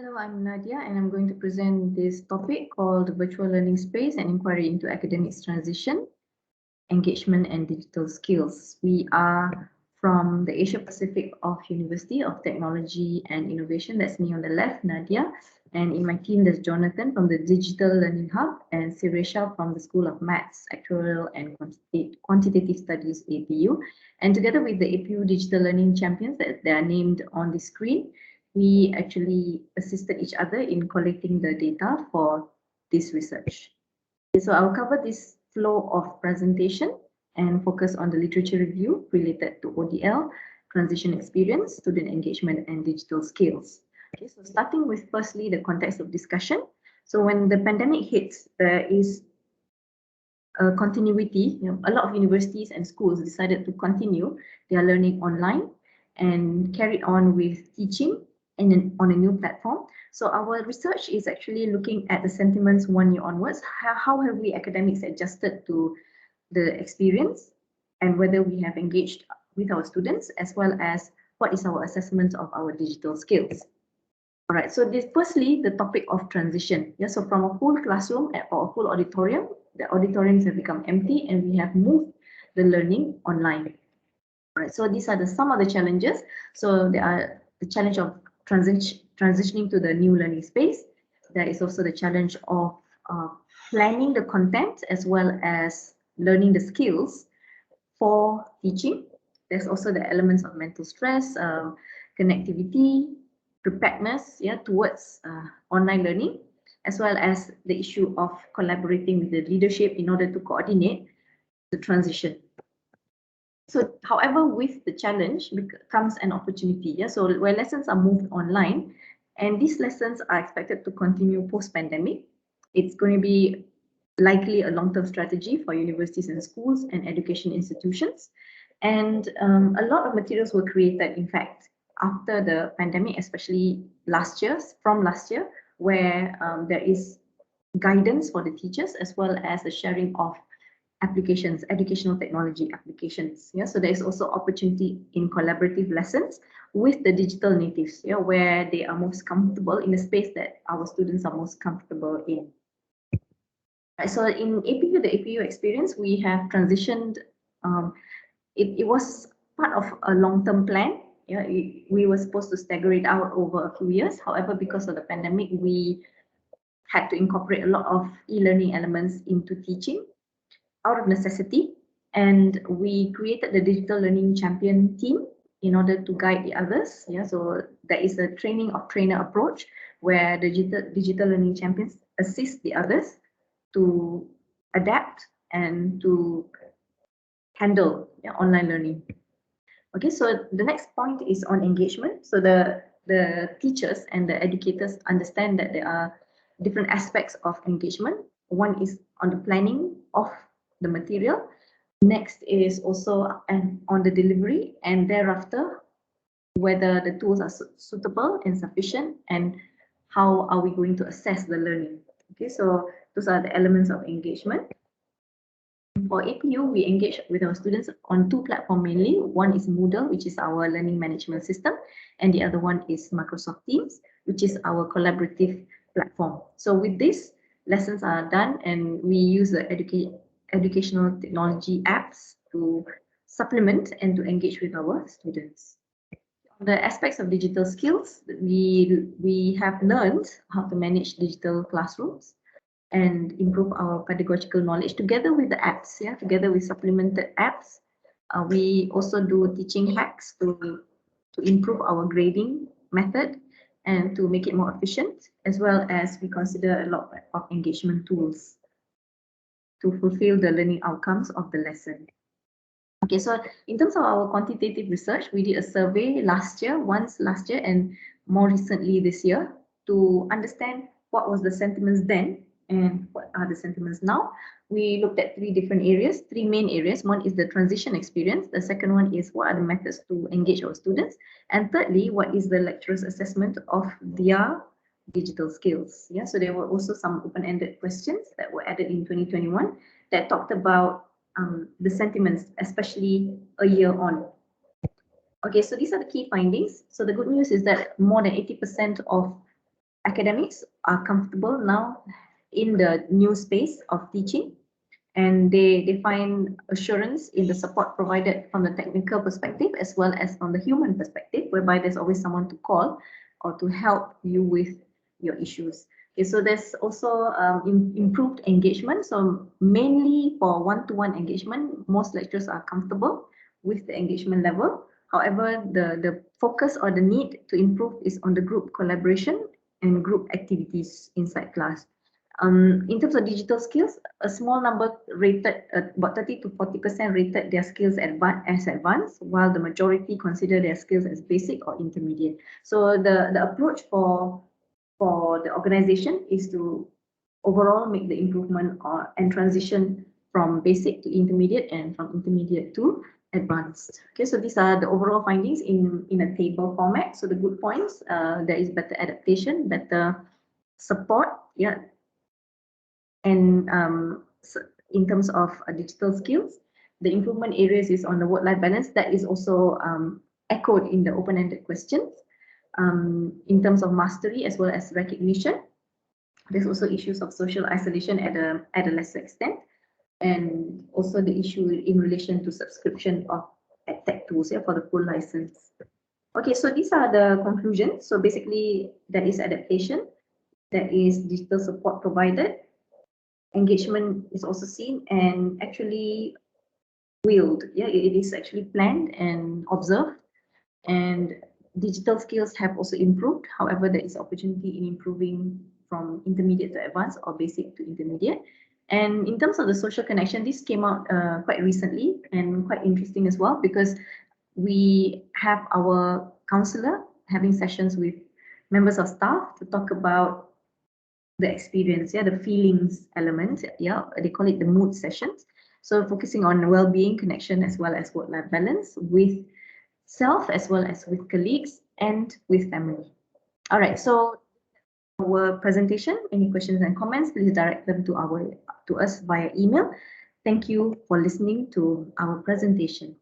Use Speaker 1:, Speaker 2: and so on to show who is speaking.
Speaker 1: Hello, I'm Nadiah, and I'm going to present this topic called Virtual Learning Space and Inquiry into Academics Transition, Engagement and Digital Skills. We are from the Asia Pacific of University of Technology and Innovation. That's me on the left, Nadiah. And in my team, there's Jonathan from the Digital Learning Hub and SIREESHA from the School of Maths, Actuarial and Quantitative Studies, APU. And together with the APU Digital Learning Champions that they are named on the screen, we actually assisted each other in collecting the data for this research. Okay, so I'll cover this flow of presentation and focus on the literature review related to ODL, transition experience, student engagement, and digital skills. Okay, so starting with firstly the context of discussion. So when the pandemic hits, there is a continuity. A lot of universities and schools decided to continue their learning online and carry on with teaching on a new platform. So our research is actually looking at the sentiments 1 year onwards. How have we academics adjusted to the experience and whether we have engaged with our students, as well as what is our assessment of our digital skills. All right, so this firstly, the topic of transition. Yeah, so from a full classroom or a full auditorium, the auditoriums have become empty and we have moved the learning online. All right, so these are some of the challenges. So there are the challenge of transitioning to the new learning space. There is also the challenge of planning the content as well as learning the skills for teaching. There's also the elements of mental stress, connectivity, preparedness, towards online learning, as well as the issue of collaborating with the leadership in order to coordinate the transition. So, however, with the challenge comes an opportunity. So where lessons are moved online, and these lessons are expected to continue post-pandemic. It's going to be likely a long-term strategy for universities and schools and education institutions. And a lot of materials were created, in fact, after the pandemic, especially from last year, where there is guidance for the teachers as well as the sharing of applications, educational technology applications. So there is also opportunity in collaborative lessons with the digital natives, where they are most comfortable in the space that our students are most comfortable in. Right, so in APU, the APU experience, we have transitioned. It was part of a long-term plan. We were supposed to stagger it out over a few years. However, because of the pandemic, we had to incorporate a lot of e-learning elements into teaching out of necessity, and we created the digital learning champion team in order to guide the others. So there is a training of trainer approach where the digital learning champions assist the others to adapt and to handle online learning. Okay, so the next point is on engagement. So the teachers and the educators understand that there are different aspects of engagement. One is on the planning of the material. Next is also on the delivery, and thereafter whether the tools are suitable and sufficient, and how are we going to assess the learning. Okay, so those are the elements of engagement. For APU, we engage with our students on two platforms mainly. One is Moodle, which is our learning management system, and the other one is Microsoft Teams, which is our collaborative platform. So with this, lessons are done, and we use the educational technology apps to supplement and to engage with our students. On the aspects of digital skills, we have learned how to manage digital classrooms and improve our pedagogical knowledge together with the apps, together with supplemented apps. We also do teaching hacks to improve our grading method and to make it more efficient, as well as we consider a lot of engagement tools to fulfill the learning outcomes of the lesson. Okay, so in terms of our quantitative research, we did a survey once last year and more recently this year, to understand what was the sentiments then and what are the sentiments now. We looked at three main areas. One is the transition experience. The second one is what are the methods to engage our students. And thirdly, what is the lecturer's assessment of their digital skills. So there were also some open-ended questions that were added in 2021 that talked about the sentiments, especially a year on. Okay, so these are the key findings. So the good news is that more than 80% of academics are comfortable now in the new space of teaching, and they find assurance in the support provided from the technical perspective as well as from the human perspective, whereby there's always someone to call or to help you with your issues. Okay, so there's also improved engagement. So mainly for one-to-one engagement, most lecturers are comfortable with the engagement level. However, the focus or the need to improve is on the group collaboration and group activities inside class. In terms of digital skills, a small number rated, about 30 to 40% rated their skills as advanced, while the majority consider their skills as basic or intermediate. So the approach for the organization is to overall make the improvement and transition from basic to intermediate and from intermediate to advanced. Okay, so these are the overall findings in a table format. So the good points, there is better adaptation, better support, yeah, and in terms of digital skills, the improvement areas is on the work-life balance. That is also echoed in the open-ended questions. In terms of mastery as well as recognition, there's also issues of social isolation at a lesser extent, and also the issue in relation to subscription of tech tools, yeah, for the full license. Okay, so these are the conclusions. So basically, there is adaptation, there is digital support provided, engagement is also seen and actually willed. Yeah, it is actually planned and observed, and digital skills have also improved. However, there is opportunity in improving from intermediate to advanced or basic to intermediate. And in terms of the social connection, this came out quite recently and quite interesting as well, because we have our counselor having sessions with members of staff to talk about the experience, yeah, the feelings element, yeah, they call it the mood sessions. So focusing on well-being, connection, as well as work-life balance with self, as well as with colleagues and with family. All right, so our presentation, any questions and comments, please direct them to us via email. Thank you for listening to our presentation.